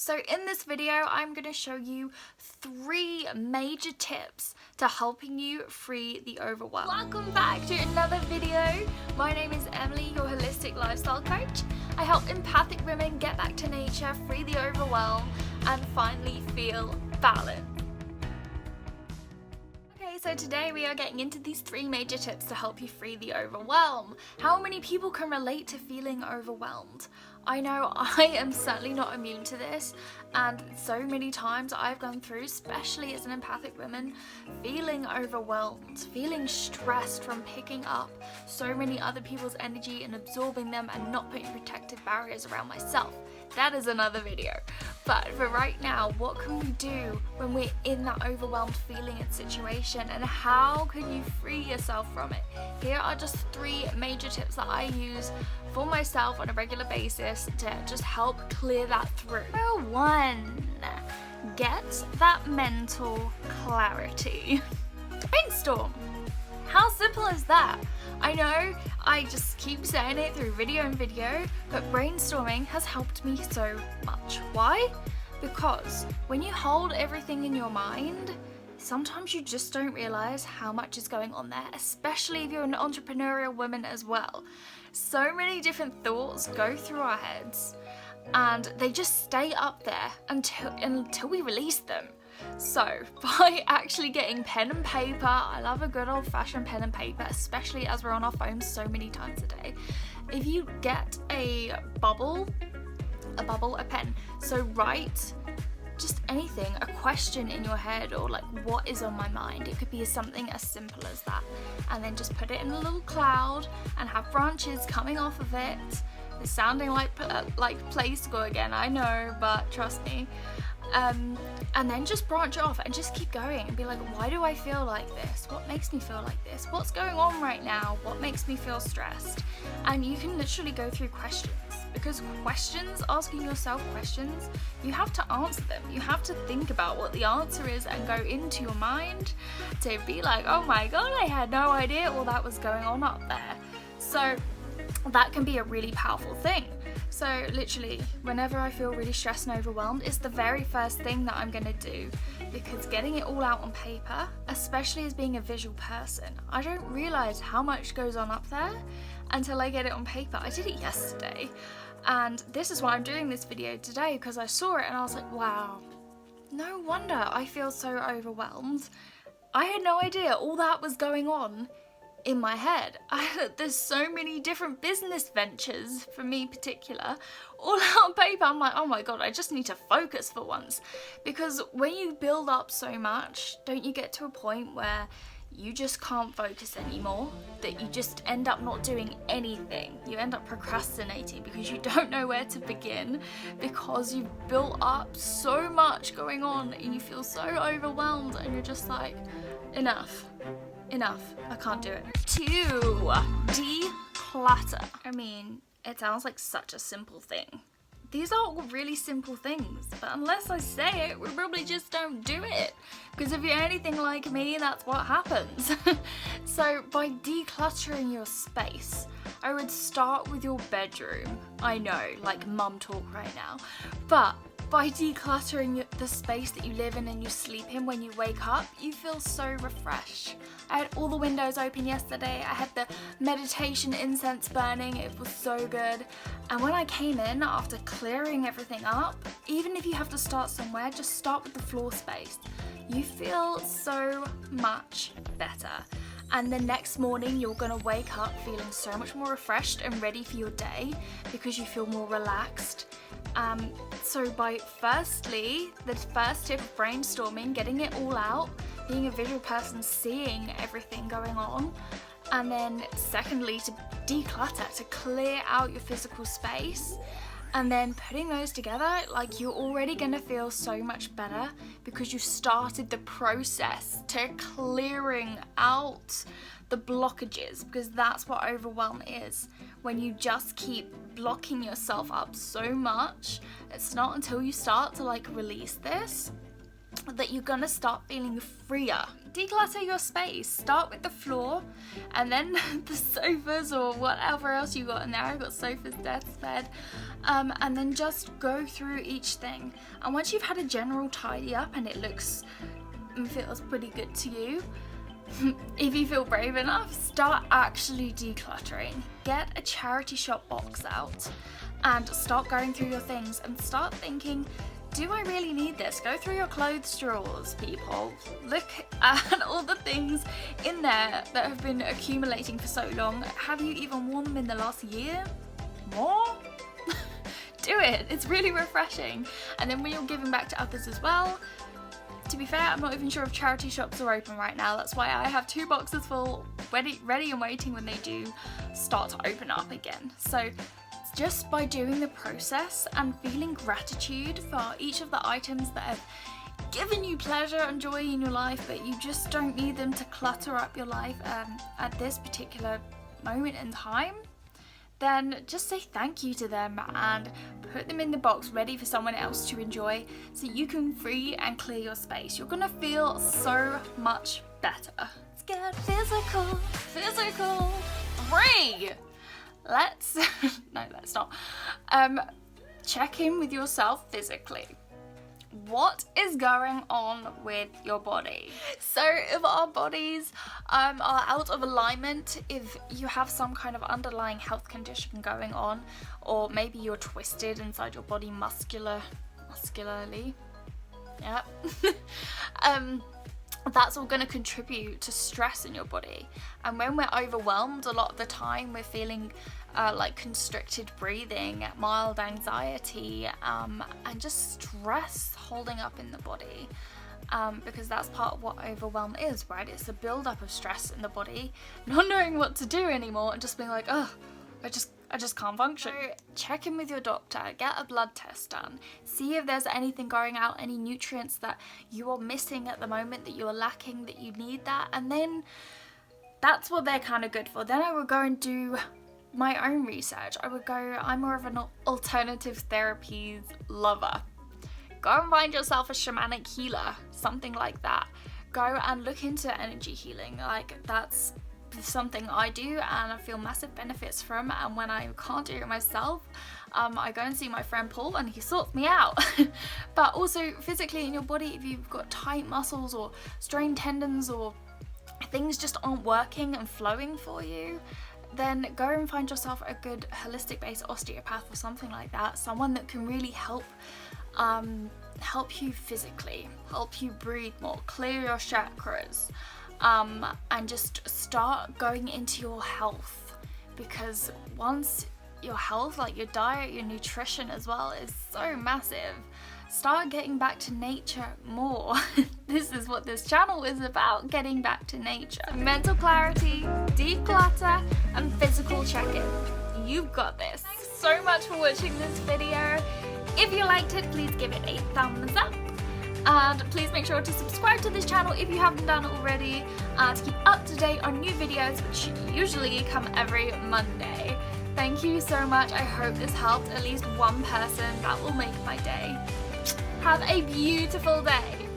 So in this video, I'm going to show you 3 major tips to helping you free the overwhelm. Welcome back to another video. My name is Emily, your holistic lifestyle coach. I help empathic women get back to nature, free the overwhelm, and finally feel balanced. So today we are getting into these 3 major tips to help you free the overwhelm. How many people can relate to feeling overwhelmed? I know I am certainly not immune to this, and so many times I've gone through, especially as an empathic woman, feeling overwhelmed, feeling stressed from picking up so many other people's energy and absorbing them and not putting protective barriers around myself. That is another video. But for right now, what can we do when we're in that overwhelmed feeling and situation, and how can you free yourself from it? Here are just 3 major tips that I use for myself on a regular basis to just help clear that through. Number 1, get that mental clarity. Brainstorm. How simple is that? I know I just keep saying it through video and video, but brainstorming has helped me so much. Why? Because when you hold everything in your mind, sometimes you just don't realize how much is going on there, especially if you're an entrepreneurial woman as well. So many different thoughts go through our heads and they just stay up there until we release them. So by actually getting pen and paper, I love a good old-fashioned pen and paper, especially as we're on our phones so many times a day. If you get a pen, so write just anything, a question in your head, or like what is on my mind. It could be something as simple as that, and then just put it in a little cloud and have branches coming off of it. It's sounding like play school again, I know, but trust me. And then just branch off and just keep going and be like, why do I feel like this? What makes me feel like this? What's going on right now? What makes me feel stressed? And you can literally go through questions, because questions, asking yourself questions, you have to answer them. You have to think about what the answer is and go into your mind to be like, oh my god, I had no idea all that was going on up there. So that can be a really powerful thing. So literally, whenever I feel really stressed and overwhelmed, it's the very first thing that I'm gonna do, because getting it all out on paper, especially as being a visual person, I don't realize how much goes on up there until I get it on paper. I did it yesterday, and this is why I'm doing this video today, because I saw it and I was like, wow, no wonder I feel so overwhelmed. I had no idea all that was going on in my head. There's so many different business ventures, for me particular, all out on paper. I'm like, oh my god, I just need to focus for once. Because when you build up so much, don't you get to a point where you just can't focus anymore, that you just end up not doing anything? You end up procrastinating because you don't know where to begin, because you've built up so much going on and you feel so overwhelmed, and you're just like, enough, I can't do it. 2, declutter. I mean, it sounds like such a simple thing. These are all really simple things, but unless I say it, we probably just don't do it. Because if you're anything like me, that's what happens. So by decluttering your space, I would start with your bedroom. I know, like mum talk right now, but by decluttering the space that you live in and you sleep in, when you wake up, you feel so refreshed. I had all the windows open yesterday. I had the meditation incense burning. It was so good. And when I came in after clearing everything up, even if you have to start somewhere, just start with the floor space. You feel so much better. And the next morning you're gonna wake up feeling so much more refreshed and ready for your day, because you feel more relaxed. So firstly, the first tip of brainstorming, getting it all out, being a visual person, seeing everything going on. And then secondly, to declutter, to clear out your physical space. And then putting those together, like, you're already gonna feel so much better because you started the process to clearing out the blockages, because that's what overwhelm is. When you just keep blocking yourself up so much, it's not until you start to like release this that you're gonna start feeling freer. Declutter your space. Start with the floor and then the sofas or whatever else you got in there. I've got sofas, desks, bed, and then just go through each thing. And once you've had a general tidy up and it looks and feels pretty good to you, if you feel brave enough, start actually decluttering. Get a charity shop box out and start going through your things and start thinking, do I really need this? Go through your clothes drawers, people. Look at all the things in there that have been accumulating for so long. Have you even worn them in the last year? More? Do it. It's really refreshing. And then when you're giving back to others as well, to be fair, I'm not even sure if charity shops are open right now. That's why I have 2 boxes full, ready and waiting when they do start to open up again. So just by doing the process and feeling gratitude for each of the items that have given you pleasure and joy in your life, but you just don't need them to clutter up your life at this particular moment in time, then just say thank you to them and put them in the box ready for someone else to enjoy so you can free and clear your space. You're gonna feel so much better. Let's get physical, free. Let's not. Check in with yourself physically. What is going on with your body? So if our bodies are out of alignment, if you have some kind of underlying health condition going on, or maybe you're twisted inside your body muscularly, yeah, that's all going to contribute to stress in your body. And when we're overwhelmed, a lot of the time we're feeling like constricted breathing, mild anxiety, and just stress holding up in the body, because that's part of what overwhelm is, right? It's a build-up of stress in the body, not knowing what to do anymore and just being like, oh, I just can't function. So check in with your doctor, get a blood test done, see if there's anything going out, any nutrients that you are missing at the moment, that you are lacking, that you need that, and then that's what they're kind of good for. Then I would go and do my own research. I'm more of an alternative therapies lover. Go and find yourself a shamanic healer, something like that. Go and look into energy healing. Like, that's something I do and I feel massive benefits from, and when I can't do it myself, I go and see my friend Paul and he sorts me out. But also physically in your body, if you've got tight muscles or strained tendons or things just aren't working and flowing for you, then go and find yourself a good holistic based osteopath or something like that, someone that can really help you physically, help you breathe more, clear your chakras, and just start going into your health. Because once your health, like your diet, your nutrition as well, is so massive, start getting back to nature more. This is what this channel is about, getting back to nature. Mental clarity, declutter, and physical check-in. You've got this. Thanks so much for watching this video. If you liked it, please give it a thumbs up. And please make sure to subscribe to this channel if you haven't done already, to keep up to date on new videos, which usually come every Monday. Thank you so much. I hope this helped at least one person. That will make my day. Have a beautiful day.